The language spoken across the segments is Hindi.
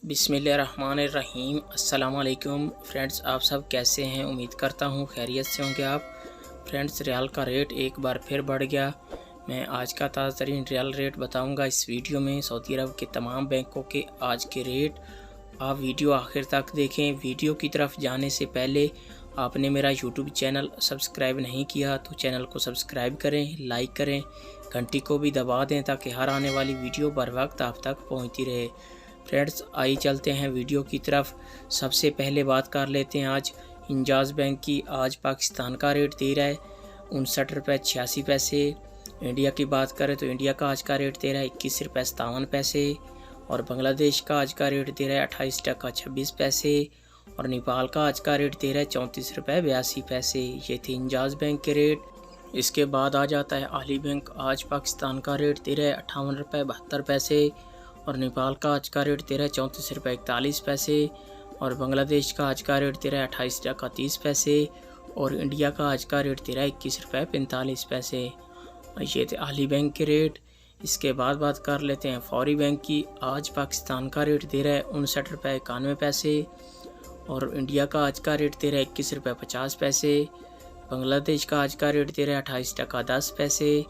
बिस्मिल्लाहिर्रहमानिर्रहीम। अस्सलाम वालेकुम फ्रेंड्स, आप सब कैसे हैं? उम्मीद करता हूँ खैरियत से होंगे आप। फ्रेंड्स, रियाल का रेट एक बार फिर बढ़ गया। मैं आज का ताज़ा तरीन रियाल रेट बताऊँगा इस वीडियो में। सऊदी अरब के तमाम बैंकों के आज के रेट, आप वीडियो आखिर तक देखें। वीडियो की तरफ जाने से पहले आपने मेरा यूट्यूब चैनल सब्सक्राइब नहीं किया तो चैनल को सब्सक्राइब करें, लाइक करें, घंटी को भी दबा दें ताकि हर आने वाली वीडियो बर वक्त आप तक पहुँचती रहे। फ्रेंड्स, आइए चलते हैं वीडियो की तरफ। सबसे पहले बात कर लेते हैं आज इंजाज़ बैंक की। आज पाकिस्तान का रेट दे रहा है 59 रुपये 86 पैसे। इंडिया की बात करें तो इंडिया का आज का रेट दे रहा है 21 रुपये 57 पैसे। और बांग्लादेश का आज का रेट दे रहा है 28 टका 26 पैसे। और नेपाल का आज का रेट दे रहा है 34 रुपये 82 पैसे। ये थे इंजाज़ बैंक के रेट। इसके बाद आ जाता है अहली बैंक। आज पाकिस्तान का रेट दे रहा है 58 रुपये 72 पैसे। और नेपाल का आज का रेट दे रहा है 34 रुपये 41 पैसे। और बांग्लादेश का आज का रेट दे रहा है 28 टका 30 पैसे। और इंडिया का आज का रेट दे रहा है 21 रुपये 45 पैसे। ये थे अहली बैंक के रेट। इसके बाद बात कर लेते हैं फौरी बैंक की। आज पाकिस्तान का रेट दे रहा है 59 रुपये 91 पैसे। और इंडिया का आज का रेट दे रहा है 21 रुपये 50 पैसे। बांग्लादेश का आज का रेट दे रहा है 28 टका 10 पैसे।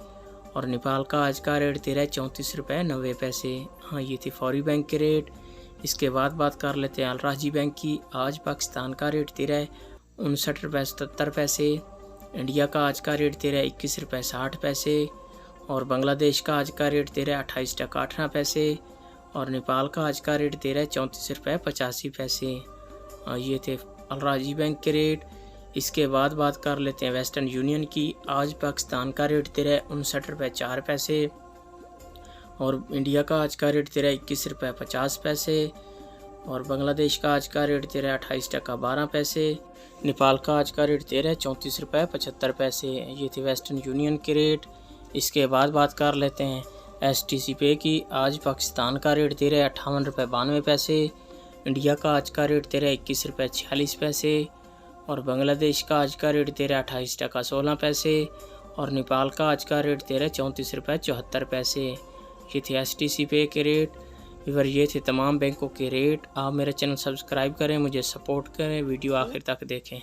और नेपाल का आज का रेट दे रहा है 34 रुपये 90 पैसे। हाँ, ये थी फौरी बैंक के रेट। इसके बाद बात कर लेते हैं अलराजी बैंक की। आज पाकिस्तान का रेट दे रहा है 59 रुपये 77 पैसे। इंडिया का आज का रेट दे रहा है 21 रुपये 60 पैसे। और बांग्लादेश का आज का रेट दे रहा है 28 टका 18 पैसे। और नेपाल का आज का रेट दे रहा है 34 रुपये 85 पैसे। ये थे अलराजी बैंक के रेट। इसके बाद बात कर लेते हैं वेस्टर्न यूनियन की। आज पाकिस्तान का रेट दे रहा है 59 रुपये 4 पैसे। और इंडिया का आज का रेट दे रहा है 21 रुपये 50 पैसे। और बांग्लादेश का आज का रेट दे रहा है 28 टका 12 पैसे। नेपाल का आज का रेट दे रहा है 34 रुपये 75 पैसे। ये थे वेस्टर्न यूनियन के रेट। इसके बाद बात कर लेते हैं STC पे की। आज पाकिस्तान का रेट दे रहा है 58 रुपये 92 पैसे। इंडिया का आज का रेट दे रहा है 21 रुपये 46 पैसे। और बांग्लादेश का आज का रेट दे रहा है 28 टका 16 पैसे। और नेपाल का आज का रेट दे रहा है 34 रुपये 74 पैसे। ये थे STC पे के रेट। इवर ये थे तमाम बैंकों के रेट। आप मेरा चैनल सब्सक्राइब करें, मुझे सपोर्ट करें, वीडियो आखिर तक देखें।